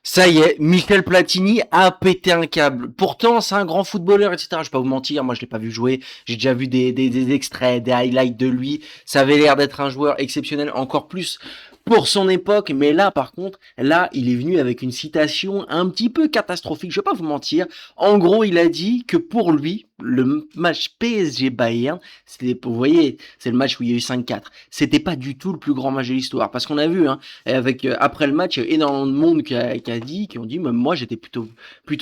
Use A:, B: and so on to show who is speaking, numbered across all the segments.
A: Ça y est, Michel Platini a pété un câble. Pourtant, c'est un grand footballeur, etc. Je vais pas vous mentir, moi je l'ai pas vu jouer. J'ai déjà vu des extraits, des highlights de lui. Ça avait l'air d'être un joueur exceptionnel, encore plus pour son époque. Mais là, par contre, là, il est venu avec une citation un petit peu catastrophique. Je vais pas vous mentir. En gros, il a dit que pour lui, le match PSG Bayern, c'était, vous voyez, c'est le match où il y a eu 5-4. C'était pas du tout le plus grand match de l'histoire. Parce qu'on a vu, hein, et avec après le match, il y a énormément de monde qui ont dit, même moi j'étais plutôt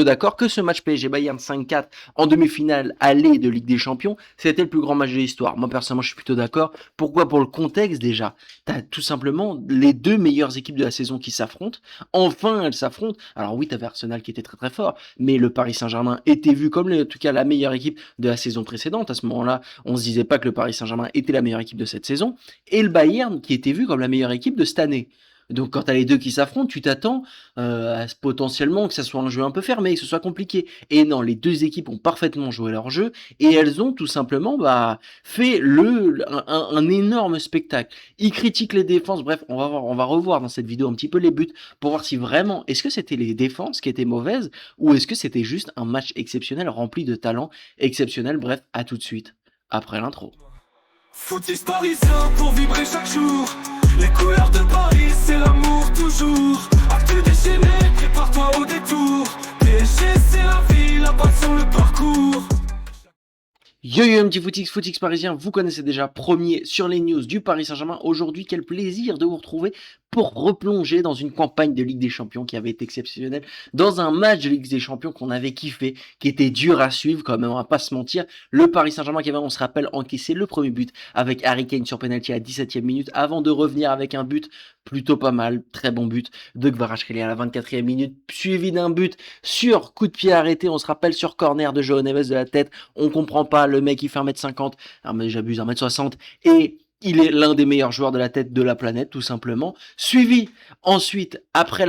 A: d'accord que ce match PSG Bayern 5-4 en demi-finale aller de Ligue des Champions, c'était le plus grand match de l'histoire. Moi personnellement, je suis plutôt d'accord. Pourquoi? Pour le contexte déjà. T'as tout simplement les deux meilleures équipes de la saison qui s'affrontent. Enfin, elles s'affrontent. Alors oui, t'avais Arsenal qui était très très fort, mais le Paris Saint-Germain était vu comme en tout cas la meilleure équipe de la saison précédente. À ce moment-là, on se disait pas que le Paris Saint-Germain était la meilleure équipe de cette saison, et le Bayern qui était vu comme la meilleure équipe de cette année. Donc quand t'as les deux qui s'affrontent, tu t'attends potentiellement que ça soit un jeu un peu fermé, que ce soit compliqué. Et non, les deux équipes ont parfaitement joué leur jeu et elles ont tout simplement fait un énorme spectacle. Ils critiquent les défenses, bref, on va revoir dans cette vidéo un petit peu les buts pour voir si vraiment, est-ce que c'était les défenses qui étaient mauvaises ou est-ce que c'était juste un match exceptionnel rempli de talent exceptionnel. Bref, à tout de suite, après l'intro.
B: Footix parisien pour vibrer chaque jour. Les couleurs de Paris, c'est l'amour toujours. Actu déchaîné, prépare-toi au détour. PSG, c'est la vie, la passion, le parcours.
A: Yo yo, un petit footix parisien, vous connaissez déjà, premier sur les news du Paris Saint-Germain. Aujourd'hui, quel plaisir de vous retrouver pour replonger dans une campagne de Ligue des Champions qui avait été exceptionnelle, dans un match de Ligue des Champions qu'on avait kiffé, qui était dur à suivre quand même, on va pas se mentir. Le Paris Saint-Germain qui avait, on se rappelle, encaissé le premier but avec Harry Kane sur penalty à 17e minute, avant de revenir avec un but plutôt pas mal, très bon but de Kvaratskhelia à la 24e minute, suivi d'un but sur coup de pied arrêté, on se rappelle, sur corner de João Neves de la tête. On comprend pas, le mec il fait 1m50, mais j'abuse, 1m60, et il est l'un des meilleurs joueurs de la tête de la planète, tout simplement. Suivi ensuite, après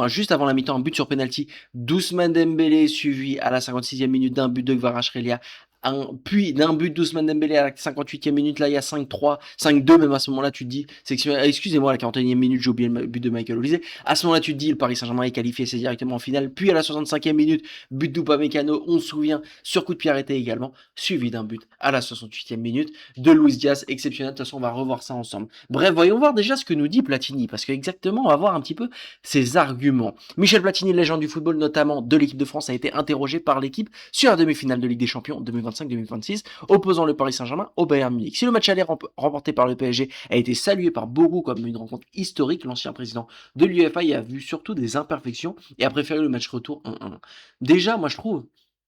A: juste avant la mi-temps, un but sur penalty d'Ousmane Dembélé, suivi à la 56e minute d'un but de Kvaratskhelia. Puis d'un but d'Ousmane Dembélé à la 58e minute, là il y a 5-3, 5-2 même à ce moment-là tu te dis, excusez-moi, à la 41e minute j'ai oublié le but de Michael Olise, à ce moment-là tu te dis le Paris Saint-Germain est qualifié, c'est directement en finale, puis à la 65e minute, but d'Upamecano, on se souvient, sur coup de pied arrêté également, suivi d'un but à la 68e minute de Luis Diaz, exceptionnel. De toute façon on va revoir ça ensemble. Bref, voyons voir déjà ce que nous dit Platini, parce que exactement on va voir un petit peu ses arguments. Michel Platini, légende du football notamment de l'équipe de France, a été interrogé par l'équipe sur la demi-finale de Ligue des Champions 2025-2026, opposant le Paris Saint-Germain au Bayern Munich. Si le match aller remporté par le PSG a été salué par beaucoup comme une rencontre historique, l'ancien président de l'UEFA y a vu surtout des imperfections et a préféré le match retour 1-1. Déjà, moi je trouve,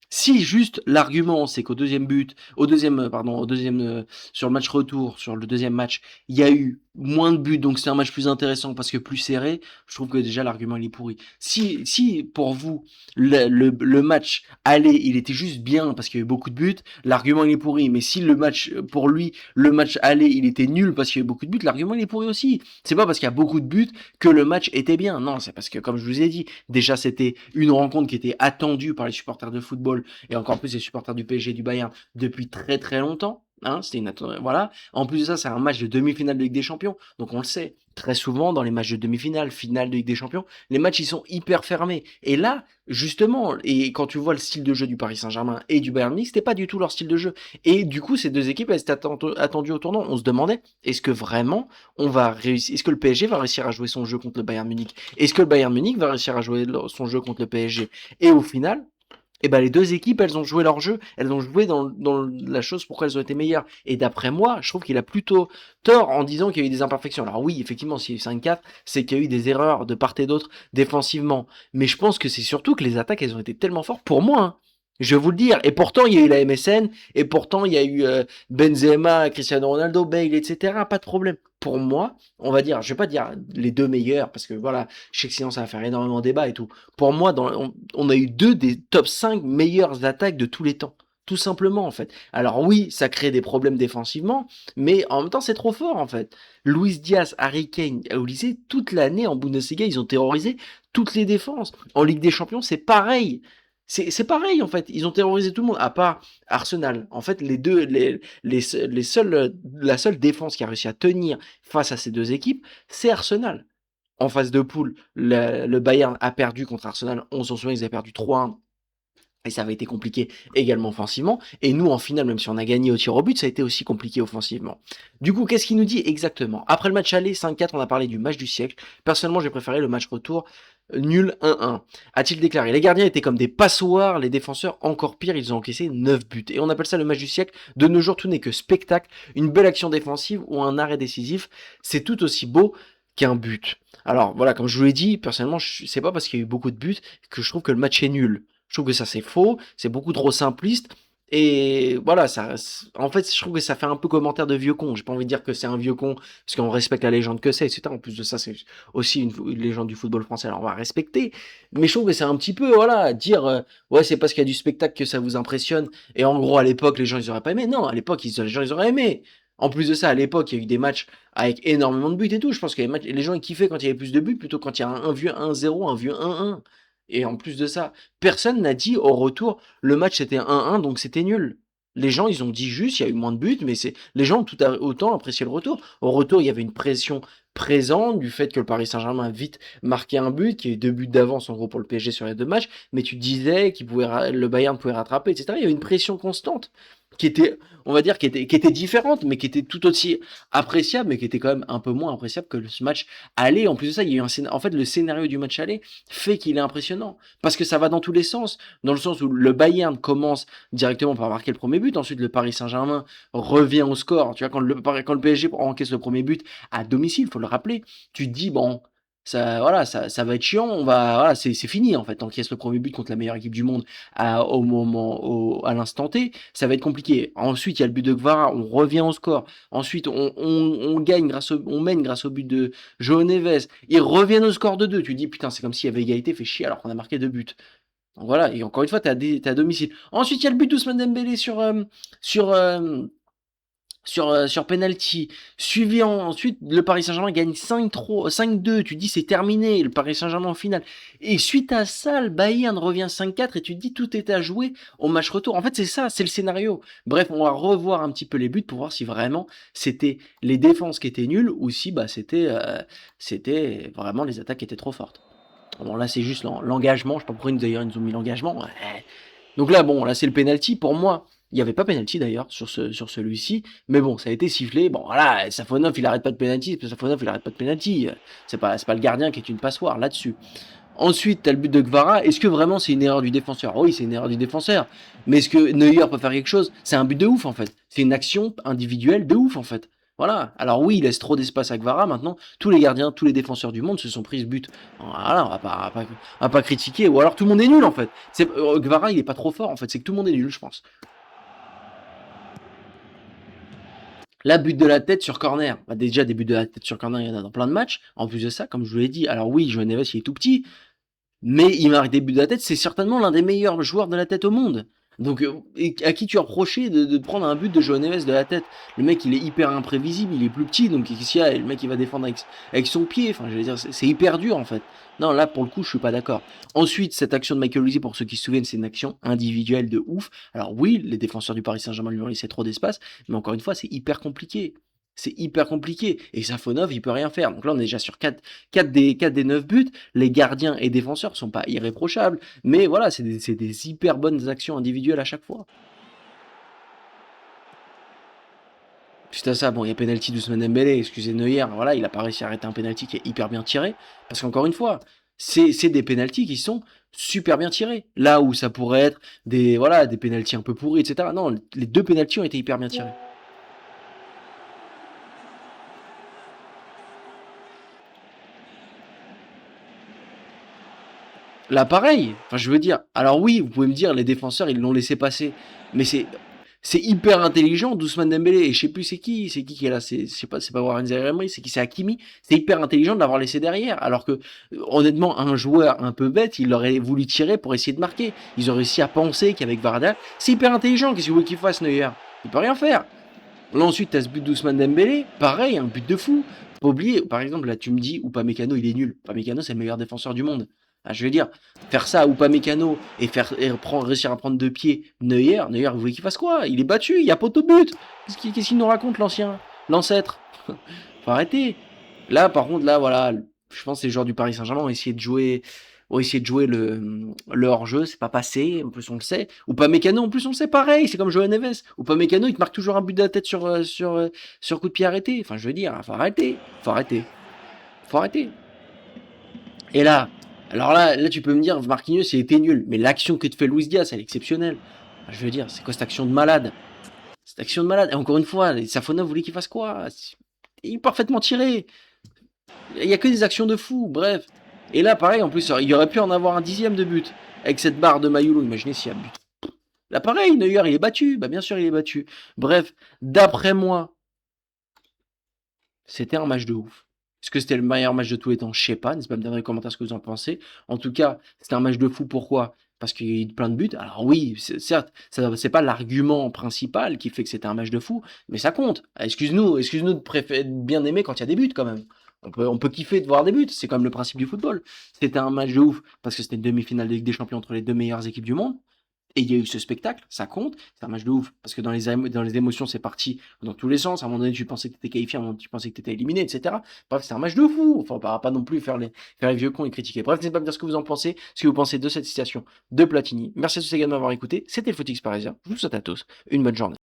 A: si juste l'argument c'est qu'au deuxième but, sur le match retour, sur le deuxième match, il y a eu moins de buts, donc c'est un match plus intéressant parce que plus serré, je trouve que déjà l'argument il est pourri. Si pour vous le match aller il était juste bien parce qu'il y a eu beaucoup de buts, l'argument il est pourri. Mais si le match, pour lui, le match aller il était nul parce qu'il y a eu beaucoup de buts, l'argument il est pourri aussi. C'est pas parce qu'il y a beaucoup de buts que le match était bien. Non, c'est parce que comme je vous ai dit, déjà c'était une rencontre qui était attendue par les supporters de football et encore plus les supporters du PSG et du Bayern depuis très très longtemps. Hein, c'était voilà. En plus de ça, c'est un match de demi-finale de Ligue des Champions. Donc on le sait, très souvent dans les matchs de demi-finale, finale de Ligue des Champions, les matchs ils sont hyper fermés. Et là, justement, et quand tu vois le style de jeu du Paris Saint-Germain et du Bayern Munich, c'était pas du tout leur style de jeu. Et du coup, ces deux équipes, elles étaient attendues au tournant. On se demandait, est-ce que vraiment on va réussir, est-ce que le PSG va réussir à jouer son jeu contre le Bayern Munich? Est-ce que le Bayern Munich va réussir à jouer son jeu contre le PSG? Et au final, et ben les deux équipes, elles ont joué leur jeu, elles ont joué dans la chose pourquoi elles ont été meilleures. Et d'après moi, je trouve qu'il a plutôt tort en disant qu'il y a eu des imperfections. Alors oui, effectivement, s'il y a eu 5-4, c'est qu'il y a eu des erreurs de part et d'autre défensivement. Mais je pense que c'est surtout que les attaques, elles ont été tellement fortes pour moi. Hein. Je vais vous le dire. Et pourtant, il y a eu la MSN, et pourtant, il y a eu Benzema, Cristiano Ronaldo, Bale, etc. Pas de problème. Pour moi, on va dire, je vais pas dire les deux meilleurs, parce que voilà, je sais que sinon ça va faire énormément de débat et tout. Pour moi, on a eu deux des top 5 meilleures attaques de tous les temps. Tout simplement, en fait. Alors oui, ça crée des problèmes défensivement, mais en même temps, c'est trop fort, en fait. Luis Diaz, Harry Kane, Olise, toute l'année en Bundesliga, ils ont terrorisé toutes les défenses. En Ligue des Champions, c'est pareil. C'est pareil, en fait. Ils ont terrorisé tout le monde, à part Arsenal. En fait, la seule défense qui a réussi à tenir face à ces deux équipes, c'est Arsenal. en phase de poule, le Bayern a perdu contre Arsenal. On s'en souvient, ils avaient perdu 3-1. Et ça avait été compliqué également offensivement. Et nous, en finale, même si on a gagné au tir au but, ça a été aussi compliqué offensivement. Du coup, qu'est-ce qu'il nous dit exactement? Après le match aller 5-4, on a parlé du match du siècle. Personnellement, j'ai préféré le match retour nul 1-1. A-t-il déclaré? Les gardiens étaient comme des passoires, les défenseurs encore pire, ils ont encaissé 9 buts. Et on appelle ça le match du siècle. De nos jours, tout n'est que spectacle, une belle action défensive ou un arrêt décisif. C'est tout aussi beau qu'un but. Alors voilà, comme je vous l'ai dit, personnellement, c'est pas parce qu'il y a eu beaucoup de buts que je trouve que le match est nul. Je trouve que ça c'est faux, c'est beaucoup trop simpliste. Et voilà, en fait, je trouve que ça fait un peu commentaire de vieux con. J'ai pas envie de dire que c'est un vieux con, parce qu'on respecte la légende que c'est, etc. En plus de ça, c'est aussi une légende du football français, alors on va respecter. Mais je trouve que c'est un petit peu, voilà, dire, ouais, c'est parce qu'il y a du spectacle que ça vous impressionne. Et en gros, à l'époque, les gens, ils auraient pas aimé. Non, à l'époque, les gens, ils auraient aimé. En plus de ça, à l'époque, il y a eu des matchs avec énormément de buts et tout. Je pense que les gens, ils kiffaient quand il y avait plus de buts, plutôt quand il y a un vieux 1-0, un vieux 1-1. Et en plus de ça, personne n'a dit au retour, le match c'était 1-1, donc c'était nul. Les gens, ils ont dit juste, il y a eu moins de buts, mais les gens ont autant apprécié le retour. Au retour, il y avait une pression présente du fait que le Paris Saint-Germain a vite marqué un but, qu'il y a eu 2 buts d'avance en gros pour le PSG sur les 2 matchs, mais tu disais le Bayern pouvait rattraper, etc. Il y avait une pression constante qui était, on va dire, qui était différente, mais qui était tout aussi appréciable, mais qui était quand même un peu moins appréciable que ce match aller. En plus de ça, il y a eu en fait, le scénario du match aller fait qu'il est impressionnant. Parce que ça va dans tous les sens. Dans le sens où le Bayern commence directement par marquer le premier but. Ensuite, le Paris Saint-Germain revient au score. Tu vois, quand le PSG encaisse le premier but à domicile, faut le rappeler, tu te dis, bon, ça, voilà, ça va être chiant. Voilà, c'est fini, en fait. Encaisse le premier but contre la meilleure équipe du monde à l'instant T. Ça va être compliqué. Ensuite, il y a le but de Kvara. On revient au score. Ensuite, on gagne on mène grâce au but de João Neves. Ils reviennent au score de 2. Tu te dis, putain, c'est comme s'il y avait égalité, fait chier alors qu'on a marqué 2 buts. Donc voilà, et encore une fois, t'es à domicile. Ensuite, il y a le but d'Ousmane Dembélé sur, sur penalty. Ensuite, le Paris Saint-Germain gagne 5-2. Tu te dis, c'est terminé, le Paris Saint-Germain en finale. Et suite à ça, le Bayern revient 5-4 et tu te dis, tout est à jouer au match retour. En fait, c'est ça, c'est le scénario. Bref, on va revoir un petit peu les buts pour voir si vraiment c'était les défenses qui étaient nulles ou si c'était vraiment les attaques qui étaient trop fortes. Bon, là, c'est juste l'engagement. Je sais pas pourquoi d'ailleurs ils nous ont mis l'engagement. Ouais. Donc là, bon, là, c'est le penalty. Pour moi, il n'y avait pas penalty d'ailleurs sur celui-ci. Mais bon, ça a été sifflé. Bon, voilà, Safonov, il arrête pas de penalty. Safonov, il arrête pas de penalty. C'est pas le gardien qui est une passoire là-dessus. Ensuite, t'as le but de Kvara. Est-ce que vraiment c'est une erreur du défenseur? Oui, c'est une erreur du défenseur. Mais est-ce que Neuer peut faire quelque chose? C'est un but de ouf en fait. C'est une action individuelle de ouf en fait. Voilà. Alors oui, il laisse trop d'espace à Kvara. Maintenant, tous les gardiens, tous les défenseurs du monde se sont pris ce but. Voilà, on va pas critiquer. Ou alors tout le monde est nul en fait. Kvara, il est pas trop fort en fait. C'est que tout le monde est nul, je pense. La but de la tête sur corner. Bah déjà, des buts de la tête sur corner, il y en a dans plein de matchs. En plus de ça, comme je vous l'ai dit, alors oui, João Neves, il est tout petit. Mais il marque des buts de la tête, c'est certainement l'un des meilleurs joueurs de la tête au monde. Donc, à qui tu as reproché de prendre un but de João Neves de la tête? Le mec, il est hyper imprévisible, il est plus petit, donc qu'est-ce qu'il y a? Le mec, il va défendre avec son pied. Enfin, je veux dire, c'est hyper dur, en fait. Non, là, pour le coup, je suis pas d'accord. Ensuite, cette action de Michael Olise, pour ceux qui se souviennent, c'est une action individuelle de ouf. Alors oui, les défenseurs du Paris Saint-Germain lui ont laissé trop d'espace, mais encore une fois, c'est hyper compliqué. C'est hyper compliqué. Et Safonov, il peut rien faire. Donc là, on est déjà sur 4 des 9 buts. Les gardiens et défenseurs sont pas irréprochables. Mais voilà, c'est des hyper bonnes actions individuelles à chaque fois. Suite à ça, bon, il y a penalty d'Ousmane Dembélé, excusez Neuer, voilà, il a pas réussi à arrêter un penalty qui est hyper bien tiré. Parce qu'encore une fois, c'est des penalties qui sont super bien tirés. Là où ça pourrait être des penalties un peu pourris, etc. Non, les 2 penalties ont été hyper bien tirés. Là, pareil. Enfin, je veux dire. Alors oui, vous pouvez me dire, les défenseurs, ils l'ont laissé passer. Mais c'est hyper intelligent d'Ousmane Dembélé. Et je sais plus c'est qui est là. Je sais pas, c'est pas Warren Zaïre-Emery, c'est Hakimi. C'est hyper intelligent de l'avoir laissé derrière. Alors que, honnêtement, un joueur un peu bête, il aurait voulu tirer pour essayer de marquer. Ils auraient réussi à penser qu'avec Varda, c'est hyper intelligent. Qu'est-ce que vous voulez qu'il fasse, Neuer? Il peut rien faire. Là, ensuite, t'as ce but d'Ousmane Dembélé. Pareil, un but de fou. Faut pas oublier, par exemple, là, tu me dis, Upamecano, il est nul. Upamecano, c'est le meilleur défenseur du monde. Ah, je veux dire, faire ça à Upamecano et réussir à prendre 2 pieds Neuer, vous voulez qu'il fasse quoi? Il est battu, il y a poteau but. Qu'est-ce qu'il nous raconte, l'ancêtre? Faut arrêter. Là, par contre, là, voilà, Je pense que les joueurs du Paris Saint-Germain ont essayé de jouer le hors-jeu, c'est pas passé, en plus on le sait. Ou pas Mécano, en plus on le sait pareil, c'est comme Joao Neves. Ou pas Mécano, il te marque toujours un but de la tête sur coup de pied arrêté. Enfin, je veux dire, faut arrêter, faut arrêter, faut arrêter. Et là, alors là tu peux me dire, Marquinhos, il était nul. Mais l'action que te fait Luis Diaz, elle est exceptionnelle. Enfin, je veux dire, c'est quoi cette action de malade? Cette action de malade. Et encore une fois, Safona voulait qu'il fasse quoi? Il est parfaitement tiré. Il y a que des actions de fou, bref. Et là, pareil, en plus, il aurait pu en avoir un 10e de but. Avec cette barre de Mayulo, imaginez s'il y a but. Là, pareil, Neuer, il est battu. Bah, bien sûr, il est battu. Bref, d'après moi, c'était un match de ouf. Est-ce que c'était le meilleur match de tous les temps? Je sais pas. N'hésitez pas à me dire dans les commentaires ce que vous en pensez. En tout cas, c'était un match de fou. Pourquoi? Parce qu'il y a eu plein de buts. Alors oui, certes, c'est pas l'argument principal qui fait que c'était un match de fou, mais ça compte. Excuse-nous de bien aimer quand il y a des buts quand même. On peut kiffer de voir des buts, c'est comme le principe du football. C'était un match de ouf parce que c'était une demi-finale de Ligue des Champions entre les deux meilleures équipes du monde. Et il y a eu ce spectacle, ça compte, c'est un match de ouf, parce que dans les émotions, c'est parti dans tous les sens. À un moment donné, tu pensais que tu étais qualifié, à un moment donné, tu pensais que tu étais éliminé, etc. Bref, c'est un match de fou. Enfin, on va pas non plus faire les vieux cons et critiquer. Bref, n'hésitez pas à me dire ce que vous en pensez, ce que vous pensez de cette citation de Platini. Merci à tous également d'avoir écouté. C'était le Footix Parisien. Je vous souhaite à tous une bonne journée.